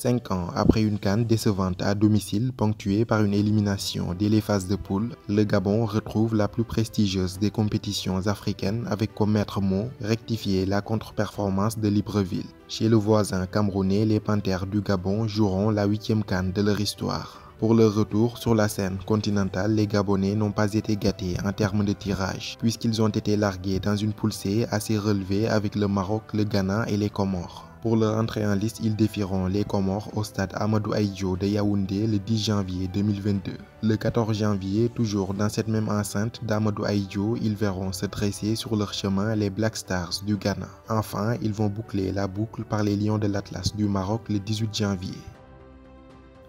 5 ans après une CAN décevante à domicile ponctuée par une élimination dès les phases de poule, le Gabon retrouve la plus prestigieuse des compétitions africaines avec comme maître mot rectifier la contre-performance de Libreville. Chez le voisin camerounais, les Panthères du Gabon joueront la 8e CAN de leur histoire. Pour leur retour sur la scène continentale, les Gabonais n'ont pas été gâtés en termes de tirage, puisqu'ils ont été largués dans une poule C assez relevée avec le Maroc, le Ghana et les Comores. Pour leur entrée en liste, ils défieront les Comores au stade Amadou Ahidjo de Yaoundé le 10 janvier 2022. Le 14 janvier, toujours dans cette même enceinte d'Amadou Ahidjo, ils verront se dresser sur leur chemin les Black Stars du Ghana. Enfin, ils vont boucler la boucle par les Lions de l'Atlas du Maroc le 18 janvier.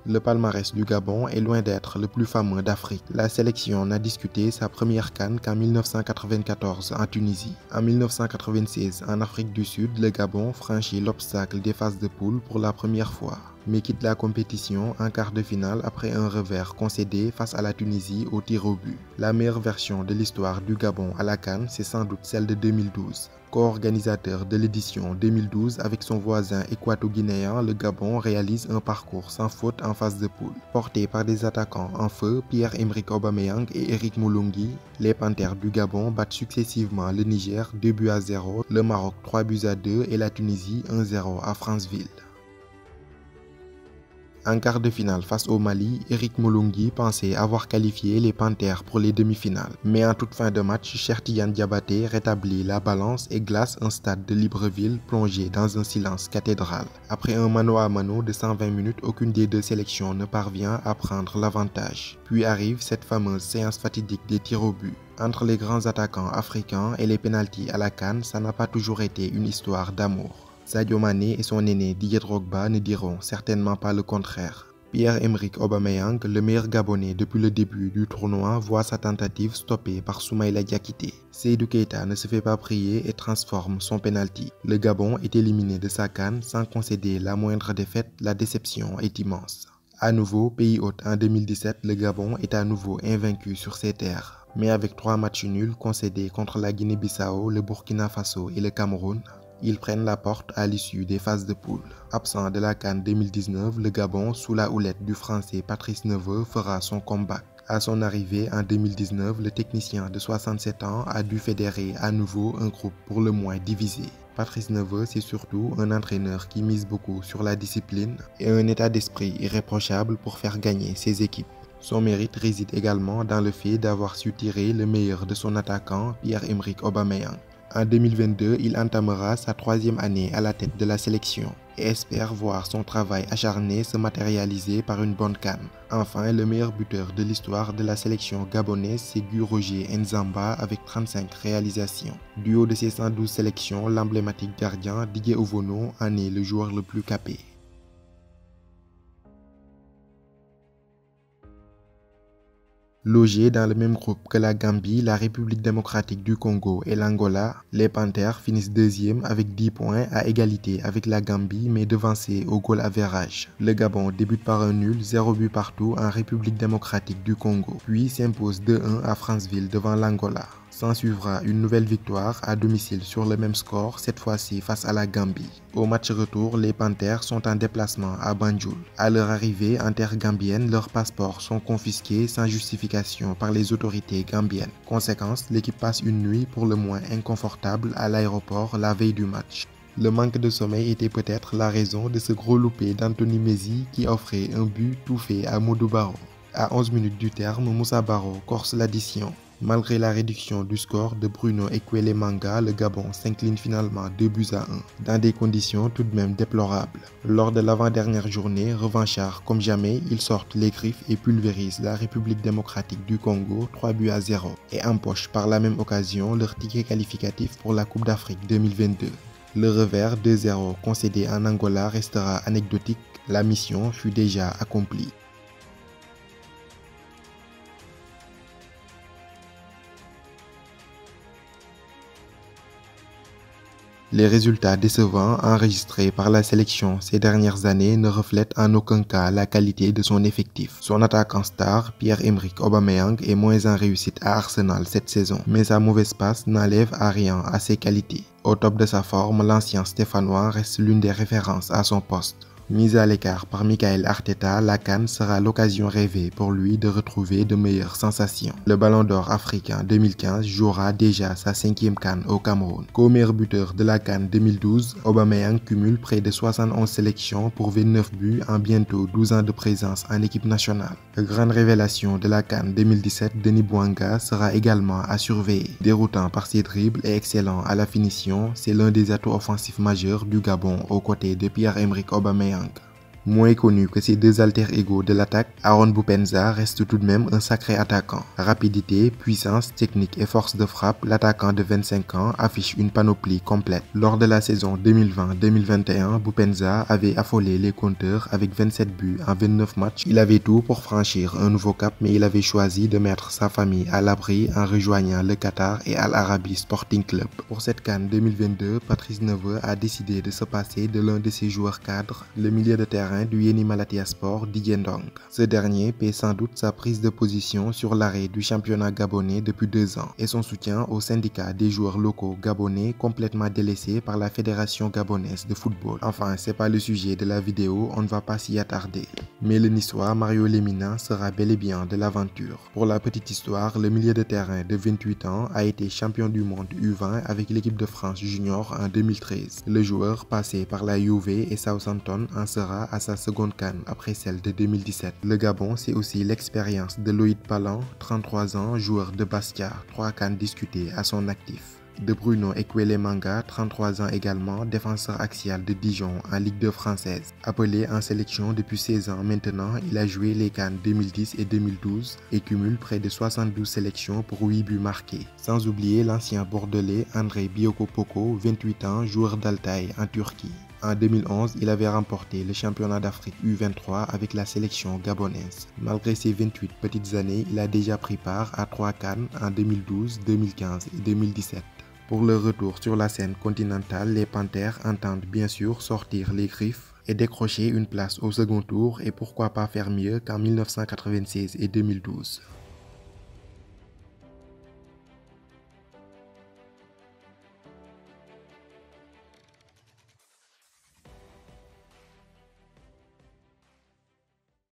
Le palmarès du Gabon est loin d'être le plus fameux d'Afrique. La sélection n'a disputé sa première CAN qu'en 1994 en Tunisie. En 1996, en Afrique du Sud, le Gabon franchit l'obstacle des phases de poule pour la première fois, mais quitte la compétition en quart de finale après un revers concédé face à la Tunisie au tir au but. La meilleure version de l'histoire du Gabon à la CAN, c'est sans doute celle de 2012. Co-organisateur de l'édition 2012 avec son voisin équato-guinéen, le Gabon réalise un parcours sans faute en phase de poule. Porté par des attaquants en feu, Pierre-Emerick Aubameyang et Eric Moulungi, les Panthères du Gabon battent successivement le Niger 2-0, le Maroc 3-2 et la Tunisie 1-0 à Franceville. En quart de finale face au Mali, Eric Moulungi pensait avoir qualifié les Panthères pour les demi-finales. Mais en toute fin de match, Cheikh Tidiane Diabaté rétablit la balance et glace un stade de Libreville plongé dans un silence cathédral. Après un mano à mano de 120 minutes, aucune des deux sélections ne parvient à prendre l'avantage. Puis arrive cette fameuse séance fatidique des tirs au but. Entre les grands attaquants africains et les pénaltys à la CAN, ça n'a pas toujours été une histoire d'amour. Sadio Mané et son aîné Didier Drogba ne diront certainement pas le contraire. Pierre-Emerick Aubameyang, le meilleur Gabonais depuis le début du tournoi, voit sa tentative stoppée par Soumaïla Diakité. Seydou Keita ne se fait pas prier et transforme son penalty. Le Gabon est éliminé de sa CAN sans concéder la moindre défaite, la déception est immense. À nouveau, pays hôte en 2017, le Gabon est à nouveau invaincu sur ses terres. Mais avec 3 matchs nuls concédés contre la Guinée-Bissau, le Burkina Faso et le Cameroun, ils prennent la porte à l'issue des phases de poule. Absent de la CAN 2019, le Gabon, sous la houlette du Français Patrice Neveu, fera son comeback. À son arrivée en 2019, le technicien de 67 ans a dû fédérer à nouveau un groupe pour le moins divisé. Patrice Neveu, c'est surtout un entraîneur qui mise beaucoup sur la discipline et un état d'esprit irréprochable pour faire gagner ses équipes. Son mérite réside également dans le fait d'avoir su tirer le meilleur de son attaquant Pierre-Emerick Aubameyang. En 2022, il entamera sa 3e année à la tête de la sélection et espère voir son travail acharné se matérialiser par une bonne CAN. Enfin, le meilleur buteur de l'histoire de la sélection gabonaise, c'est Guy Roger Nzamba avec 35 réalisations. Du haut de ses 112 sélections, l'emblématique gardien Didier Ovono en est le joueur le plus capé. Logés dans le même groupe que la Gambie, la République démocratique du Congo et l'Angola, les Panthères finissent 2e avec 10 points à égalité avec la Gambie mais devancés au goal average. Le Gabon débute par un nul, 0 but partout en République démocratique du Congo, puis s'impose 2-1 à Franceville devant l'Angola. S'en suivra une nouvelle victoire à domicile sur le même score, cette fois-ci face à la Gambie. Au match retour, les Panthères sont en déplacement à Banjul. À leur arrivée en terre gambienne, leurs passeports sont confisqués sans justification par les autorités gambiennes. Conséquence, l'équipe passe une nuit pour le moins inconfortable à l'aéroport la veille du match. Le manque de sommeil était peut-être la raison de ce gros loupé d'Anthony Messi qui offrait un but tout fait à Modou Barrow. À 11 minutes du terme, Moussa Barrow corse l'addition. Malgré la réduction du score de Bruno Ekwelemanga, le Gabon s'incline finalement 2-1, dans des conditions tout de même déplorables. Lors de l'avant-dernière journée, revanchards comme jamais, ils sortent les griffes et pulvérisent la République démocratique du Congo 3-0 et empochent par la même occasion leur ticket qualificatif pour la Coupe d'Afrique 2022. Le revers 2-0 concédé en Angola restera anecdotique, la mission fut déjà accomplie. Les résultats décevants enregistrés par la sélection ces dernières années ne reflètent en aucun cas la qualité de son effectif. Son attaquant star, Pierre-Emerick Aubameyang, est moins en réussite à Arsenal cette saison, mais sa mauvaise passe n'enlève à rien à ses qualités. Au top de sa forme, l'ancien Stéphanois reste l'une des références à son poste. Mise à l'écart par Michael Arteta, la CAN sera l'occasion rêvée pour lui de retrouver de meilleures sensations. Le Ballon d'Or africain 2015 jouera déjà sa 5e CAN au Cameroun. Co-meilleur buteur de la CAN 2012, Aubameyang cumule près de 71 sélections pour 29 buts en bientôt 12 ans de présence en équipe nationale. La grande révélation de la CAN 2017, Denis Bouanga, sera également à surveiller. Déroutant par ses dribbles et excellent à la finition, c'est l'un des atouts offensifs majeurs du Gabon aux côtés de Pierre-Emerick Aubameyang. Moins connu que ses deux alter-ego de l'attaque, Aaron Boupendza reste tout de même un sacré attaquant. Rapidité, puissance, technique et force de frappe, l'attaquant de 25 ans affiche une panoplie complète. Lors de la saison 2020-2021, Boupendza avait affolé les compteurs avec 27 buts en 29 matchs. Il avait tout pour franchir un nouveau cap, mais il avait choisi de mettre sa famille à l'abri en rejoignant le Qatar et Al Arabi Sporting Club. Pour cette CAN 2022, Patrice Neveu a décidé de se passer de l'un de ses joueurs cadres, le milieu de terrain du Yeni Malatyaspor, Didier Ndong. Ce dernier paie sans doute sa prise de position sur l'arrêt du championnat gabonais depuis 2 ans et son soutien au syndicat des joueurs locaux gabonais complètement délaissé par la Fédération gabonaise de football. Enfin, c'est pas le sujet de la vidéo, on ne va pas s'y attarder. Mais le Niçois Mario Lemina sera bel et bien de l'aventure. Pour la petite histoire, le milieu de terrain de 28 ans a été champion du monde U20 avec l'équipe de France junior en 2013. Le joueur passé par la Juve et Southampton en sera à sa seconde CAN après celle de 2017. Le Gabon, c'est aussi l'expérience de Loïc Palan, 33 ans, joueur de Bastia, 3 CAN discutées à son actif. De Bruno Ekwele-Manga, 33 ans également, défenseur axial de Dijon en Ligue 2 française. Appelé en sélection depuis 16 ans maintenant, il a joué les CAN 2010 et 2012 et cumule près de 72 sélections pour 8 buts marqués. Sans oublier l'ancien bordelais André Biokopoko, 28 ans, joueur d'Altaï en Turquie. En 2011, il avait remporté le championnat d'Afrique U23 avec la sélection gabonaise. Malgré ses 28 petites années, il a déjà pris part à 3 CAN en 2012, 2015 et 2017. Pour leur retour sur la scène continentale, les Panthères entendent bien sûr sortir les griffes et décrocher une place au second tour et pourquoi pas faire mieux qu'en 1996 et 2012.